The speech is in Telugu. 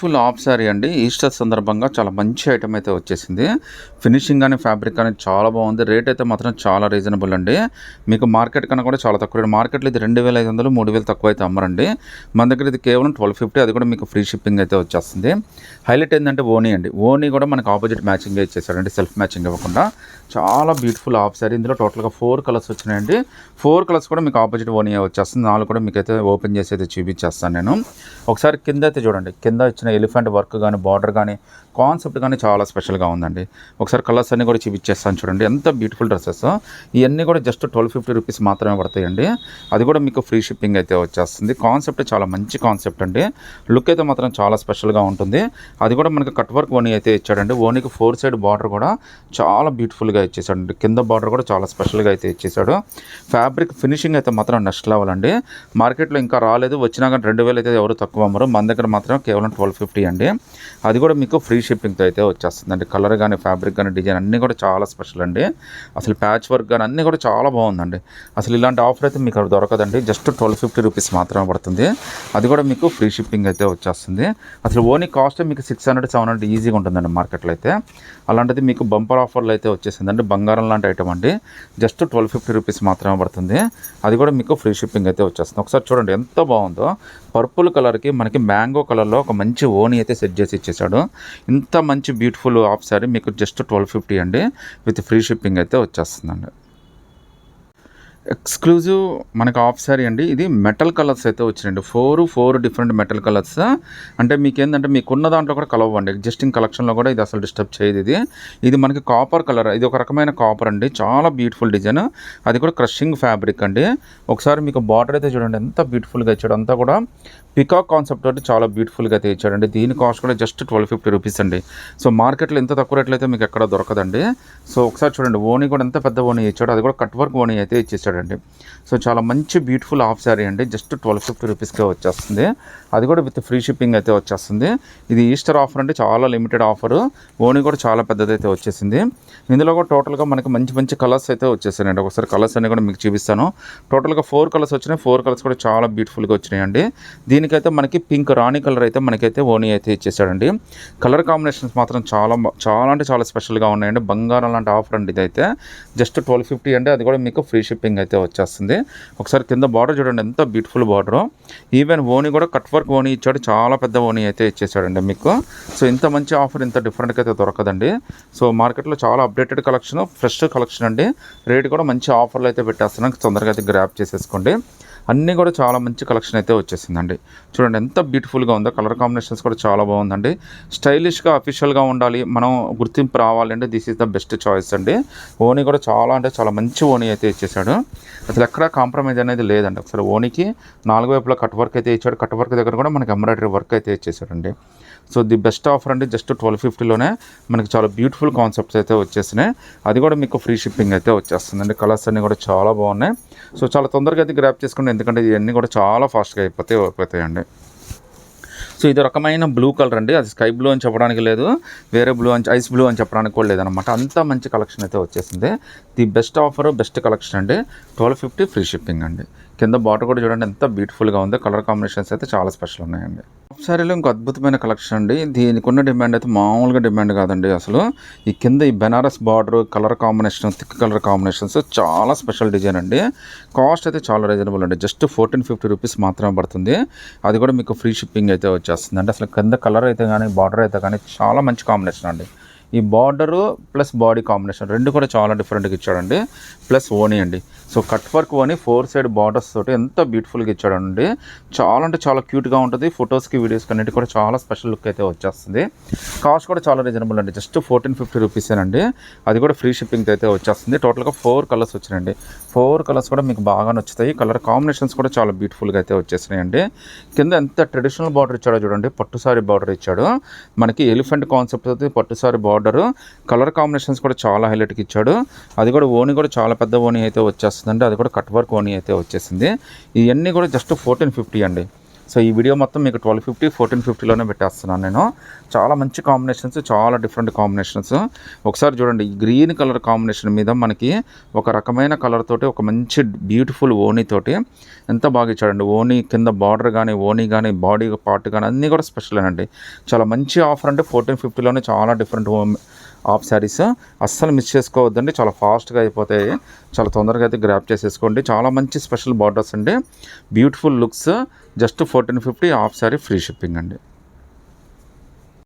బ్యూటిఫుల్ హాఫ్ సారీ అండి. ఈస్టర్ సందర్భంగా చాలా మంచి ఐటమ్ అయితే వచ్చేసింది. ఫినిషింగ్ కానీ ఫ్యాబ్రిక్ కానీ చాలా బాగుంది. రేట్ అయితే మాత్రం చాలా రీజనబుల్ అండి. మీకు మార్కెట్ కన్నా కూడా చాలా తక్కువ. మార్కెట్లో ఇది 2500 3000 తక్కువ అయితే అమ్మరండి. మన దగ్గర ఇది కేవలం 1250. అది కూడా మీకు ఫ్రీ షిప్పింగ్ అయితే వచ్చేస్తుంది. హైలైట్ ఏంటంటే ఓనీ అండి. ఓనీ కూడా మనకు ఆపోజిట్ మ్యాచింగ్ ఇచ్చేసాడండి, సెల్ఫ్ మ్యాచింగ్ ఇవ్వకుండా. చాలా బ్యూటిఫుల్ హాఫ్ సారీ. ఇందులో టోటల్గా 4 కలర్స్ వచ్చినాయండి. 4 కలర్స్ కూడా మీకు ఆపోజిట్ ఓనీ వచ్చేస్తుంది. 4 కూడా మీకు అయితే ఓపెన్ చేసి అయితే చూపించేస్తాను నేను. ఒకసారి కింద అయితే చూడండి. కింద ఇచ్చిన ఎలిఫెంట్ వర్క్ కానీ, బార్డర్ కానీ, కాన్సెప్ట్ కానీ చాలా స్పెషల్గా ఉందండి. ఒకసారి కలర్స్ అన్నీ కూడా చూపించేస్తాను చూడండి. ఎంత బ్యూటిఫుల్ డ్రెస్సెస్. ఇవన్నీ కూడా జస్ట్ 1250 రూపీస్ మాత్రమే పడతాయండి. అది కూడా మీకు ఫ్రీ షిప్పింగ్ అయితే వచ్చేస్తుంది. కాన్సెప్ట్ చాలా మంచి కాన్సెప్ట్ అండి. లుక్ అయితే మాత్రం చాలా స్పెషల్గా ఉంటుంది. అది కూడా మనకి కట్ వర్క్ ఓనీ అయితే ఇచ్చాడండి. ఓనీకి 4 సైడ్ బార్డర్ కూడా చాలా బ్యూటిఫుల్గా ఇచ్చేసాడు. కింద బార్డర్ కూడా చాలా స్పెషల్గా అయితే ఇచ్చేసాడు. ఫ్యాబ్రిక్ ఫినిషింగ్ అయితే మాత్రం నెక్స్ట్ లెవెల్ అండి. మార్కెట్లో ఇంకా రాలేదు, వచ్చినా కానీ 2000 అయితే ఎవరు తక్కువ అమ్మరు. మన దగ్గర మాత్రం కేవలం 1250 అండి. అది కూడా మీకు ఫ్రీ షిప్పింగ్తో అయితే వచ్చేస్తుందండి. కలర్ కానీ, ఫ్యాబ్రిక్ కానీ, డిజైన్ అన్నీ కూడా చాలా స్పెషల్ అండి. అసలు ప్యాచ్ వర్క్ కానీ అన్నీ కూడా చాలా బాగుందండి. అసలు ఇలాంటి ఆఫర్ అయితే మీకు దొరకదండి. జస్ట్ 1250 రూపీస్ మాత్రమే పడుతుంది. అది కూడా మీకు ఫ్రీ షిప్పింగ్ అయితే వచ్చేస్తుంది. అసలు ఓనీ కాస్ట్ మీకు 600 700 ఈజీగా ఉంటుందండి మార్కెట్లో అయితే. అలాంటిది మీకు బంపర్ ఆఫర్లు అయితే వచ్చేసిందండి. బంగారం లాంటి ఐటమ్ అండి. జస్ట్ 1250 రూపీస్ మాత్రమే పడుతుంది. అది కూడా మీకు ఫ్రీ షిప్పింగ్ అయితే వచ్చేస్తుంది. ఒకసారి చూడండి ఎంత బాగుందో. పర్పుల్ కలర్కి మనకి మ్యాంగో కలర్లో ఒక మంచి ఓనీ అయితే సెట్ చేసి ఇచ్చేసాడు. ఇంత మంచి బ్యూటిఫుల్ ఆఫ్ సారీ మీకు జస్ట్ 1250 అండి. విత్ ఫ్రీ షిప్పింగ్ అయితే వచ్చేస్తుందండి. ఎక్స్క్లూజివ్ మనకు ఆఫ్ సారీ అండి. ఇది మెటల్ కలర్స్ అయితే వచ్చినాయండి. 4 డిఫరెంట్ మెటల్ కలర్స్. అంటే మీకు ఏంటంటే మీకున్న దాంట్లో కూడా కలవండి. ఎగ్జిస్టింగ్ కలెక్షన్లో కూడా ఇది అసలు డిస్టర్బ్ చేయదు. ఇది మనకి కాపర్ కలర్. ఇది ఒక రకమైన కాపర్ అండి. చాలా బ్యూటిఫుల్ డిజైన్. అది కూడా క్రషింగ్ ఫ్యాబ్రిక్ అండి. ఒకసారి మీకు బార్డర్ అయితే చూడండి ఎంత బ్యూటిఫుల్గా ఇచ్చాడు. అంతా కూడా పికాక్ కాన్సెప్ట్ తోటి చాలా బ్యూటిఫుల్గా అయితే ఇచ్చాడండి. దీని కాస్ట్ కూడా జస్ట్ 1250 రూపీస్ అండి. సో మార్కెట్లో ఎంత తక్కువ రేట్లు అయితే మీకు ఎక్కడ దొరకదండి. సో ఒకసారి చూడండి ఓనీ కూడా ఎంత పెద్ద ఓనీ ఇచ్చాడు. అది కూడా కట్ వర్క్ ఓనీ అయితే ఇచ్చేసాడండి. సో చాలా మంచి బ్యూటిఫుల్ హాఫ్ సారీ అండి. జస్ట్ 1250 రూపీస్కే వచ్చేస్తుంది. అది కూడా విత్ ఫ్రీ షిప్పింగ్ అయితే వచ్చేస్తుంది. ఇది ఈస్టర్ ఆఫర్ అంటే చాలా లిమిటెడ్ ఆఫరు. ఓనీ కూడా చాలా పెద్దదైతే వచ్చేసింది. ఇందులో కూడా టోటల్గా మనకి మంచి మంచి కలర్స్ అయితే వచ్చేసాయండి. ఒకసారి కలర్స్ అన్నీ కూడా మీకు చూపిస్తాను. టోటల్గా 4 కలర్స్ వచ్చినాయి. 4 కలర్స్ కూడా చాలా బ్యూటిఫుల్గా వచ్చినాయండి. దీనికైతే మనకి పింక్ రాణి కలర్ అయితే మనకైతే ఓనీ అయితే ఇచ్చేసాడండి. కలర్ కాంబినేషన్స్ మాత్రం చాలా అంటే చాలా స్పెషల్గా ఉన్నాయండి. బంగారం లాంటి ఆఫర్ అండి ఇదైతే. జస్ట్ 1250 అండి. అది కూడా మీకు ఫ్రీ షిప్పింగ్ అయితే వచ్చేస్తుంది. ఒకసారి కింద బార్డర్ చూడండి ఎంత బ్యూటిఫుల్ బార్డర్. ఈవెన్ ఓనీ కూడా కట్ వర్క్ ఓనీ ఇచ్చాడు. చాలా పెద్ద ఓనీ అయితే ఇచ్చేసాడండి మీకు. సో ఇంత మంచి ఆఫర్ ఇంత డిఫరెంట్గా అయితే దొరకదండి. సో మార్కెట్లో చాలా అప్డేటెడ్ కలెక్షన్, ఫ్రెష్ కలెక్షన్ అండి. రేట్ కూడా మంచి ఆఫర్లు అయితే పెట్టేస్తున్నాం. తొందరగా అయితే గ్రాప్ చేసేసుకోండి. అన్నీ కూడా చాలా మంచి కలెక్షన్ అయితే వచ్చేసిందండి. చూడండి ఎంత బ్యూటిఫుల్గా ఉందో. కలర్ కాంబినేషన్స్ కూడా చాలా బాగుందండి. స్టైలిష్గా అఫీషియల్గా ఉండాలి, మనం గుర్తింపు రావాలంటే this is the best choice అండి. ఓనీ కూడా చాలా అంటే చాలా మంచి ఓనీ అయితే ఇచ్చేసాడు. అసలు ఎక్కడా కాంప్రమైజ్ అనేది లేదండి. ఒకసారి ఓనీకి 4 వైపులా కట్ వర్క్ అయితే ఇచ్చాడు. కట్ వర్క్ దగ్గర కూడా మనకి ఎంబ్రాయిడరీ వర్క్ అయితే ఇచ్చేసాడండి. సో ది బెస్ట్ ఆఫర్ అండి. జస్ట్ 1250లోనే మనకి చాలా బ్యూటిఫుల్ కాన్సెప్ట్స్ అయితే వచ్చేసినాయి. అది కూడా మీకు ఫ్రీ షిప్పింగ్ అయితే వచ్చేస్తుందండి. కలర్స్ అన్నీ కూడా చాలా బాగున్నాయి. సో చాలా తొందరగా అయితే గ్రాప్ చేసుకోండి. ఎందుకంటే ఇవన్నీ కూడా చాలా ఫాస్ట్గా అయిపోతాయండి. సో ఇది రకమైన బ్లూ కలర్ అండి. అది స్కై బ్లూ అని చెప్పడానికి లేదు, వేరే బ్లూ అని ఐస్ బ్లూ అని చెప్పడానికి కూడా లేదనమాట. అంత మంచి కలెక్షన్ అయితే వచ్చేసింది. The best offer, best collection అండి. 1250 ఫ్రీ షిప్పింగ్ అండి. కింద బాటర్ కూడా చూడండి ఎంత బ్యూటిఫుల్గా ఉంది. కలర్ కాంబినేషన్స్ అయితే చాలా స్పెషల్ ఉన్నాయండి. సారీలో ఇంకో అద్భుతమైన కలెక్షన్ అండి. దీనికి ఉన్న డిమాండ్ అయితే మామూలుగా డిమాండ్ కాదండి. అసలు ఈ కింద ఈ Banaras border, colour combination, thick colour combinations చాలా స్పెషల్ డిజైన్ అండి. కాస్ట్ అయితే చాలా రీజనబుల్ అండి. జస్ట్ 1450 రూపీస్ మాత్రమే పడుతుంది. అది కూడా మీకు ఫ్రీ షిప్పింగ్ అయితే వచ్చేస్తుంది అండి. అసలు కింద కలర్ అయితే కానీ, బార్డర్ అయితే కానీ చాలా మంచి కాంబినేషన్ అండి. ఈ బార్డరు ప్లస్ బాడీ కాంబినేషన్ రెండు కూడా చాలా డిఫరెంట్గా ఇచ్చాడండి. ప్లస్ ఓనీ అండి. సో కట్ వర్క్ ఓనీ 4 సైడ్ బార్డర్స్ తోటి ఎంత బ్యూటిఫుల్గా ఇచ్చాడండి. చాలా అంటే చాలా క్యూట్గా ఉంటుంది. ఫొటోస్కి, వీడియోస్కి అన్నిటి కూడా చాలా స్పెషల్ లుక్ అయితే వచ్చేస్తుంది. కాస్ట్ కూడా చాలా రీజనబుల్ అండి. జస్ట్ 1450 రూపీసేనండి. అది కూడా ఫ్రీ షిప్పింగ్ అయితే వచ్చేస్తుంది. టోటల్గా 4 కలర్స్ వచ్చినాయండి. 4 కలర్స్ కూడా మీకు బాగా నచ్చుతాయి. కలర్ కాంబినేషన్స్ కూడా చాలా బ్యూటిఫుల్గా అయితే వచ్చేసినాయండి. కింద ఎంత ట్రెడిషనల్ బార్డర్ ఇచ్చాడో చూడండి. పట్టు సారీ బార్డర్ ఇచ్చాడు. మనకి ఎలిఫెంట్ కాన్సెప్ట్ అయితే పట్టు సారీ బార్డర్. కలర్ కాంబినేషన్స్ కూడా చాలా హైలైట్గా ఇచ్చాడు. అది కూడా ఓనీ కూడా చాలా పెద్ద ఓనీ అయితే వచ్చేస్తుందండి. అది కూడా కట్ వర్క్ ఓనీ అయితే వచ్చేసింది. ఇవన్నీ కూడా జస్ట్ 1450 అండి. సో ఈ వీడియో మొత్తం మీకు 1250, 1450లోనే పెట్టేస్తున్నాను నేను. చాలా మంచి కాంబినేషన్స్, చాలా డిఫరెంట్ కాంబినేషన్స్. ఒకసారి చూడండి, ఈ గ్రీన్ కలర్ కాంబినేషన్ మీద మనకి ఒక రకమైన కలర్ తోటి ఒక మంచి బ్యూటిఫుల్ ఓనీ తోటి ఎంత బాగా ఇచ్చాడండి. ఓనీ కింద బార్డర్ కానీ, ఓనీ కానీ, బాడీ పార్ట్ కానీ అన్నీ కూడా స్పెషలేనండి. చాలా మంచి ఆఫర్ అంటే 1450లోనే చాలా డిఫరెంట్ ఆఫ్ శారీస్ అస్సలు మిస్ చేసుకోవద్దండి. చాలా ఫాస్ట్గా అయిపోతాయి. చాలా తొందరగా అయితే గ్రాప్ చేసేసుకోండి. చాలా మంచి స్పెషల్ బార్డర్స్ అండి, beautiful looks. Just 1450 of sari free shipping అండి.